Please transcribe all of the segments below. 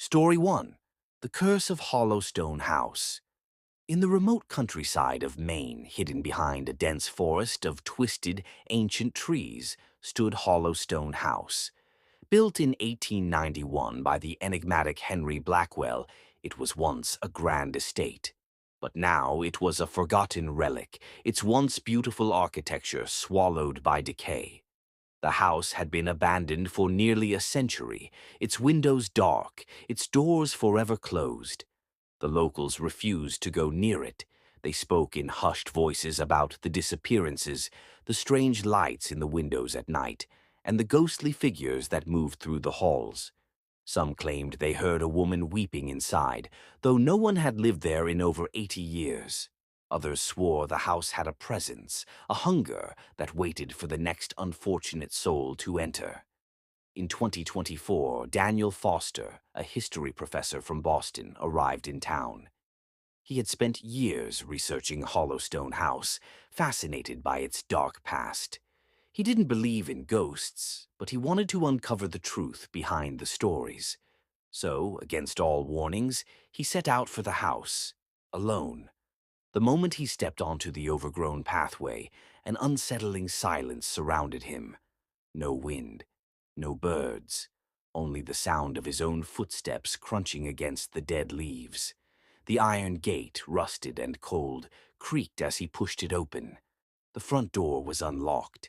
Story 1. The Curse of Hollow Stone House. In the remote countryside of Maine, hidden behind a dense forest of twisted, ancient trees, stood Hollow Stone House. Built in 1891 by the enigmatic Henry Blackwell, it was once a grand estate. But now it was a forgotten relic, its once beautiful architecture swallowed by decay. The house had been abandoned for nearly a century, its windows dark, its doors forever closed. The locals refused to go near it. They spoke in hushed voices about the disappearances, the strange lights in the windows at night, and the ghostly figures that moved through the halls. Some claimed they heard a woman weeping inside, though no one had lived there in over 80 years. Others swore the house had a presence, a hunger that waited for the next unfortunate soul to enter. In 2024, Daniel Foster, a history professor from Boston, arrived in town. He had spent years researching Hollowstone House, fascinated by its dark past. He didn't believe in ghosts, but he wanted to uncover the truth behind the stories. So, against all warnings, he set out for the house, alone. The moment he stepped onto the overgrown pathway, an unsettling silence surrounded him. No wind, no birds, only the sound of his own footsteps crunching against the dead leaves. The iron gate, rusted and cold, creaked as he pushed it open. The front door was unlocked.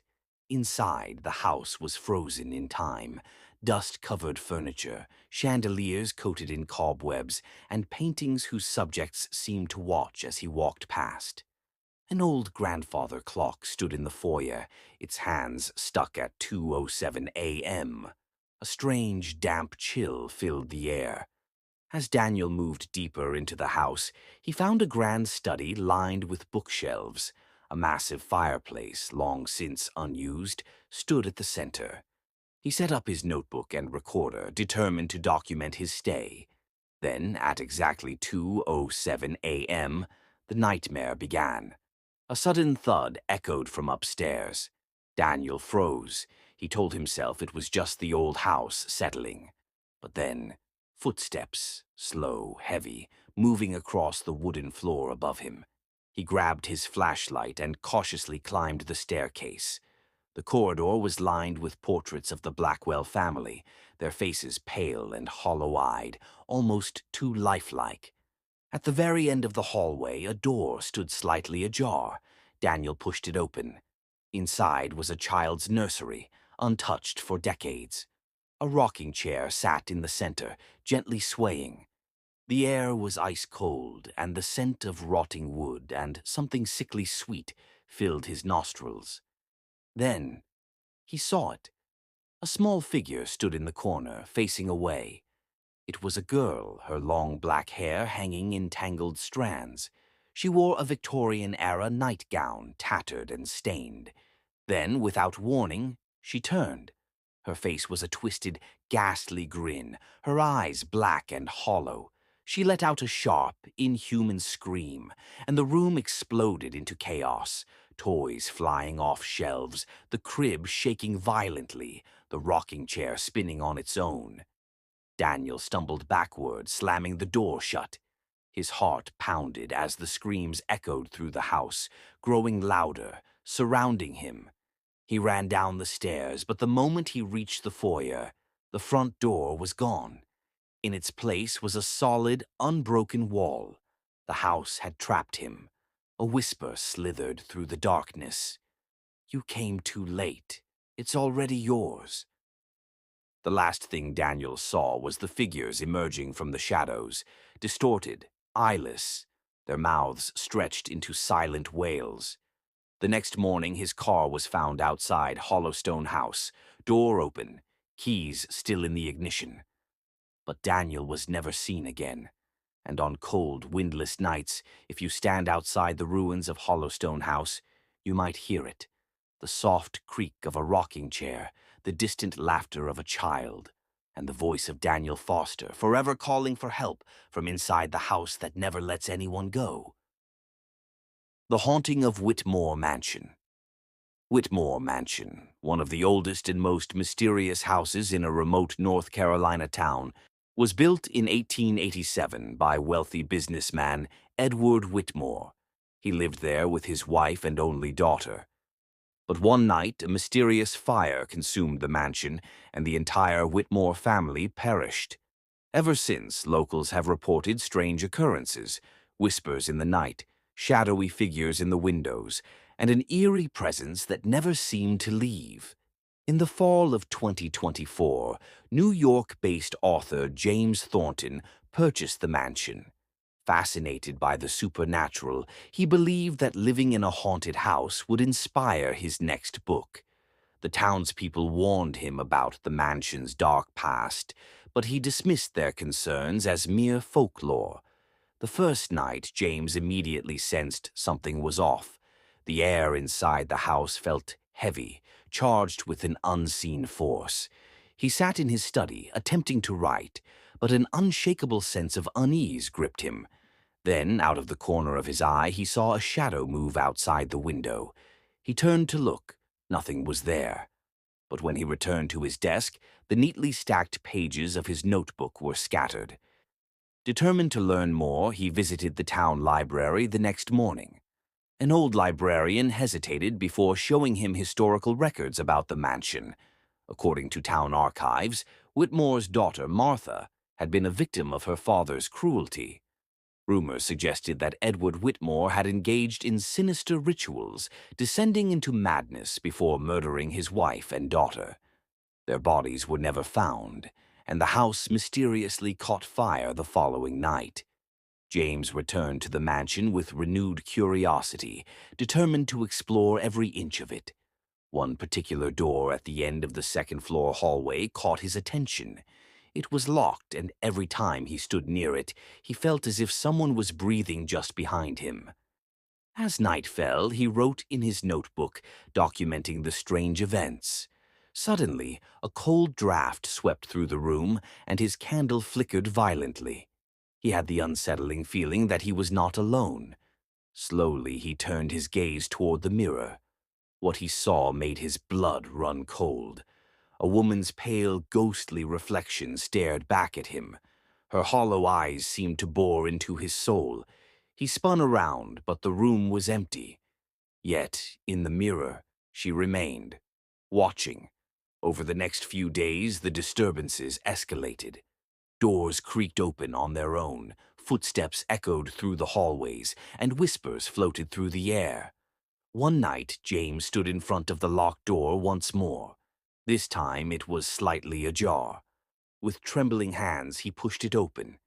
Inside, the house was frozen in time. Dust-covered furniture, chandeliers coated in cobwebs, and paintings whose subjects seemed to watch as he walked past. An old grandfather clock stood in the foyer, its hands stuck at 2:07 a.m. A strange, damp chill filled the air. As Daniel moved deeper into the house, he found a grand study lined with bookshelves. A massive fireplace, long since unused, stood at the center. He set up his notebook and recorder, determined to document his stay. Then, at exactly 2:07 a.m., the nightmare began. A sudden thud echoed from upstairs. Daniel froze. He told himself it was just the old house settling. But then, footsteps, slow, heavy, moving across the wooden floor above him. He grabbed his flashlight and cautiously climbed the staircase. The corridor was lined with portraits of the Blackwell family, their faces pale and hollow-eyed, almost too lifelike. At the very end of the hallway, a door stood slightly ajar. Daniel pushed it open. Inside was a child's nursery, untouched for decades. A rocking chair sat in the center, gently swaying. The air was ice-cold, and the scent of rotting wood and something sickly sweet filled his nostrils. Then, he saw it. A small figure stood in the corner, facing away. It was a girl, her long black hair hanging in tangled strands. She wore a Victorian-era nightgown, tattered and stained. Then, without warning, she turned. Her face was a twisted, ghastly grin, her eyes black and hollow. She let out a sharp, inhuman scream, and the room exploded into chaos. Toys flying off shelves, the crib shaking violently, the rocking chair spinning on its own. Daniel stumbled backward, slamming the door shut. His heart pounded as the screams echoed through the house, growing louder, surrounding him. He ran down the stairs, but the moment he reached the foyer, the front door was gone. In its place was a solid, unbroken wall. The house had trapped him. A whisper slithered through the darkness. "You came too late. It's already yours." The last thing Daniel saw was the figures emerging from the shadows, distorted, eyeless, their mouths stretched into silent wails. The next morning, his car was found outside Hollowstone House, door open, keys still in the ignition. But Daniel was never seen again. And on cold, windless nights, if you stand outside the ruins of Hollowstone House, you might hear it. The soft creak of a rocking chair, the distant laughter of a child, and the voice of Daniel Foster, forever calling for help from inside the house that never lets anyone go. The Haunting of Whitmore Mansion. Whitmore Mansion, one of the oldest and most mysterious houses in a remote North Carolina town, was built in 1887 by wealthy businessman Edward Whitmore. He lived there with his wife and only daughter. But one night, a mysterious fire consumed the mansion, and the entire Whitmore family perished. Ever since, locals have reported strange occurrences, whispers in the night, shadowy figures in the windows, and an eerie presence that never seemed to leave. In the fall of 2024, New York-based author James Thornton purchased the mansion. Fascinated by the supernatural, he believed that living in a haunted house would inspire his next book. The townspeople warned him about the mansion's dark past, but he dismissed their concerns as mere folklore. The first night, James immediately sensed something was off. The air inside the house felt heavy, charged with an unseen force. He sat in his study, attempting to write, but an unshakable sense of unease gripped him. Then, out of the corner of his eye, he saw a shadow move outside the window. He turned to look. Nothing was there. But when he returned to his desk, the neatly stacked pages of his notebook were scattered. Determined to learn more, he visited the town library the next morning. An old librarian hesitated before showing him historical records about the mansion. According to town archives, Whitmore's daughter, Martha, had been a victim of her father's cruelty. Rumors suggested that Edward Whitmore had engaged in sinister rituals, descending into madness before murdering his wife and daughter. Their bodies were never found, and the house mysteriously caught fire the following night. James returned to the mansion with renewed curiosity, determined to explore every inch of it. One particular door at the end of the second-floor hallway caught his attention. It was locked, and every time he stood near it, he felt as if someone was breathing just behind him. As night fell, he wrote in his notebook, documenting the strange events. Suddenly, a cold draft swept through the room, and his candle flickered violently. He had the unsettling feeling that he was not alone. Slowly, he turned his gaze toward the mirror. What he saw made his blood run cold. A woman's pale, ghostly reflection stared back at him. Her hollow eyes seemed to bore into his soul. He spun around, but the room was empty. Yet, in the mirror, she remained, watching. Over the next few days, the disturbances escalated. Doors creaked open on their own, footsteps echoed through the hallways, and whispers floated through the air. One night, James stood in front of the locked door once more. This time it was slightly ajar. With trembling hands, he pushed it open.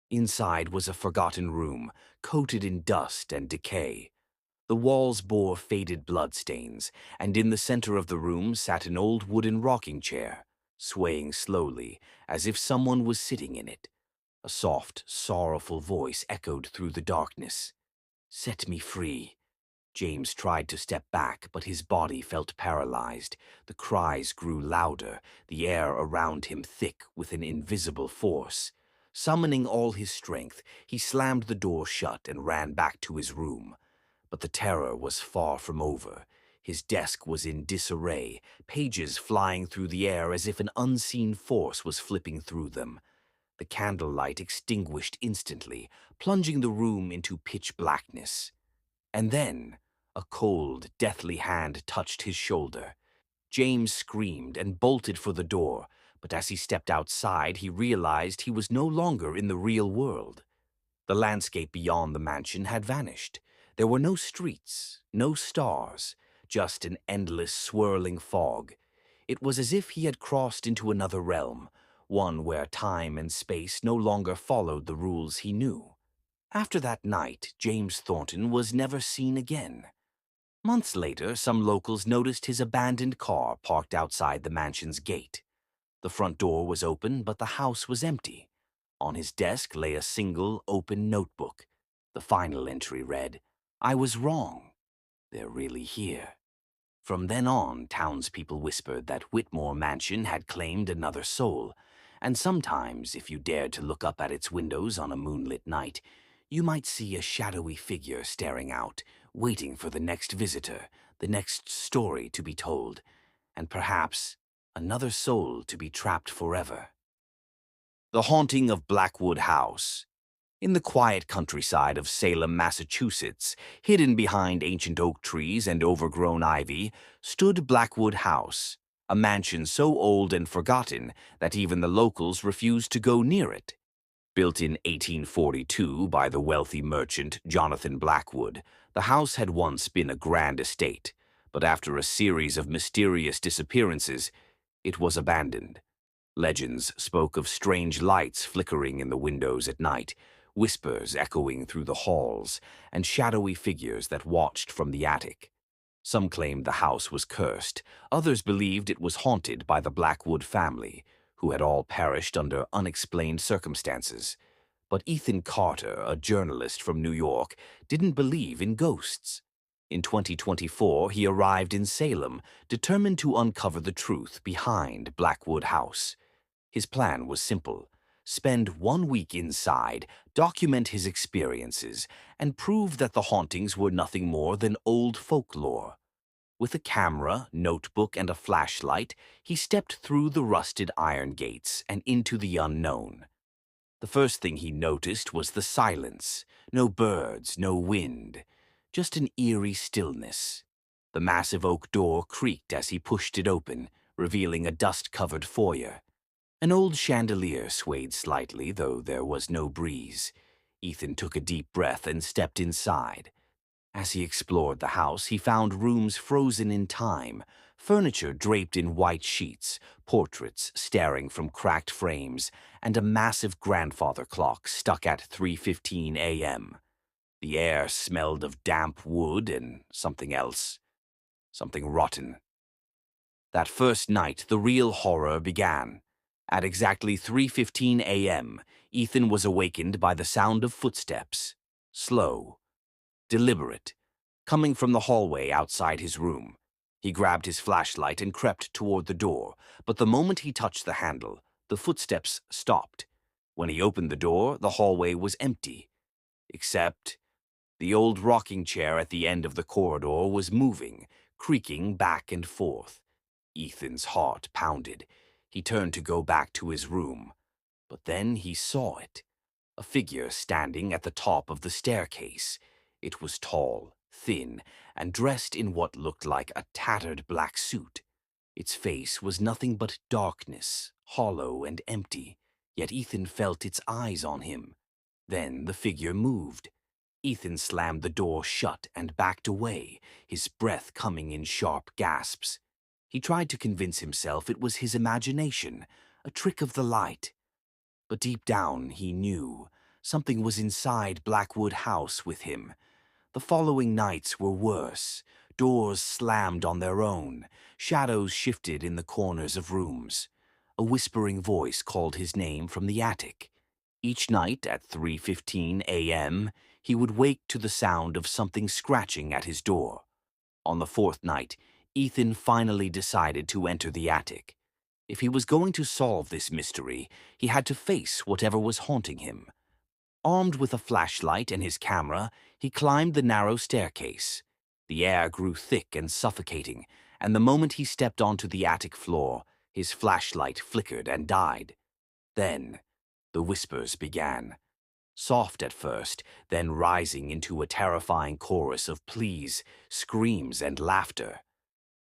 Inside was a forgotten room, coated in dust and decay. The walls bore faded bloodstains, and in the center of the room sat an old wooden rocking chair, swaying slowly, as if someone was sitting in it. A soft, sorrowful voice echoed through the darkness. "Set me free." James tried to step back, but his body felt paralyzed. The cries grew louder, the air around him thick with an invisible force. Summoning all his strength, he slammed the door shut and ran back to his room. But the terror was far from over. His desk was in disarray, pages flying through the air as if an unseen force was flipping through them. The candlelight extinguished instantly, plunging the room into pitch blackness. And then, a cold, deathly hand touched his shoulder. James screamed and bolted for the door, but as he stepped outside, he realized he was no longer in the real world. The landscape beyond the mansion had vanished. There were no streets, no stars, just an endless, swirling fog. It was as if he had crossed into another realm, one where time and space no longer followed the rules he knew. After that night, James Thornton was never seen again. Months later, some locals noticed his abandoned car parked outside the mansion's gate. The front door was open, but the house was empty. On his desk lay a single, open notebook. The final entry read, "I was wrong. They're really here." From then on, townspeople whispered that Whitmore Mansion had claimed another soul, and sometimes, if you dared to look up at its windows on a moonlit night, you might see a shadowy figure staring out, waiting for the next visitor, the next story to be told, and perhaps another soul to be trapped forever. The Haunting of Blackwood House. In the quiet countryside of Salem, Massachusetts, hidden behind ancient oak trees and overgrown ivy, stood Blackwood House, a mansion so old and forgotten that even the locals refused to go near it. Built in 1842 by the wealthy merchant Jonathan Blackwood, the house had once been a grand estate, but after a series of mysterious disappearances, it was abandoned. Legends spoke of strange lights flickering in the windows at night, whispers echoing through the halls, and shadowy figures that watched from the attic. Some claimed the house was cursed, others believed it was haunted by the Blackwood family, who had all perished under unexplained circumstances. But Ethan Carter, a journalist from New York, didn't believe in ghosts. In 2024, he arrived in Salem, determined to uncover the truth behind Blackwood House. His plan was simple: spend 1 week inside, document his experiences, and prove that the hauntings were nothing more than old folklore. With a camera, notebook, and a flashlight, he stepped through the rusted iron gates and into the unknown. The first thing he noticed was the silence. No birds, no wind, just an eerie stillness. The massive oak door creaked as he pushed it open, revealing a dust-covered foyer. An old chandelier swayed slightly, though there was no breeze. Ethan took a deep breath and stepped inside. As he explored the house, he found rooms frozen in time, furniture draped in white sheets, portraits staring from cracked frames, and a massive grandfather clock stuck at 3:15 a.m. The air smelled of damp wood and something else, something rotten. That first night, the real horror began. At exactly 3:15 a.m., Ethan was awakened by the sound of footsteps. Slow, deliberate, coming from the hallway outside his room. He grabbed his flashlight and crept toward the door, but the moment he touched the handle, the footsteps stopped. When he opened the door, the hallway was empty, except the old rocking chair at the end of the corridor was moving, creaking back and forth. Ethan's heart pounded. He turned to go back to his room, but then he saw it. A figure standing at the top of the staircase. It was tall, thin, and dressed in what looked like a tattered black suit. Its face was nothing but darkness, hollow and empty, yet Ethan felt its eyes on him. Then the figure moved. Ethan slammed the door shut and backed away, his breath coming in sharp gasps. He tried to convince himself it was his imagination, a trick of the light. But deep down, he knew something was inside Blackwood House with him. The following nights were worse. Doors slammed on their own. Shadows shifted in the corners of rooms. A whispering voice called his name from the attic. Each night at 3:15 a.m., he would wake to the sound of something scratching at his door. On the fourth night, Ethan finally decided to enter the attic. If he was going to solve this mystery, he had to face whatever was haunting him. Armed with a flashlight and his camera, he climbed the narrow staircase. The air grew thick and suffocating, and the moment he stepped onto the attic floor, his flashlight flickered and died. Then, the whispers began. Soft at first, then rising into a terrifying chorus of pleas, screams, and laughter.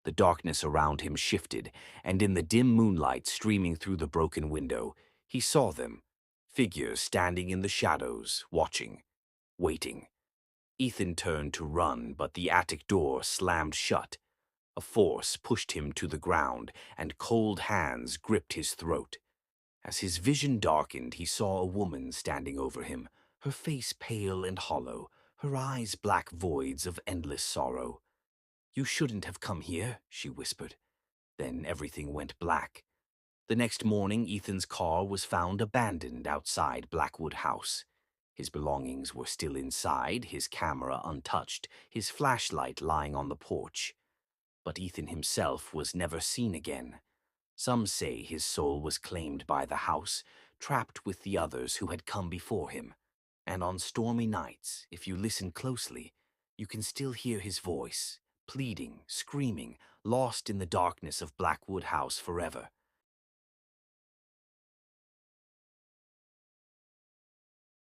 The darkness around him shifted, and in the dim moonlight streaming through the broken window, he saw them, figures standing in the shadows, watching, waiting. Ethan turned to run, but the attic door slammed shut. A force pushed him to the ground, and cold hands gripped his throat. As his vision darkened, he saw a woman standing over him, her face pale and hollow, her eyes black voids of endless sorrow. "You shouldn't have come here," she whispered. Then everything went black. The next morning, Ethan's car was found abandoned outside Blackwood House. His belongings were still inside, his camera untouched, his flashlight lying on the porch. But Ethan himself was never seen again. Some say his soul was claimed by the house, trapped with the others who had come before him. And on stormy nights, if you listen closely, you can still hear his voice, pleading, screaming, lost in the darkness of Blackwood House forever.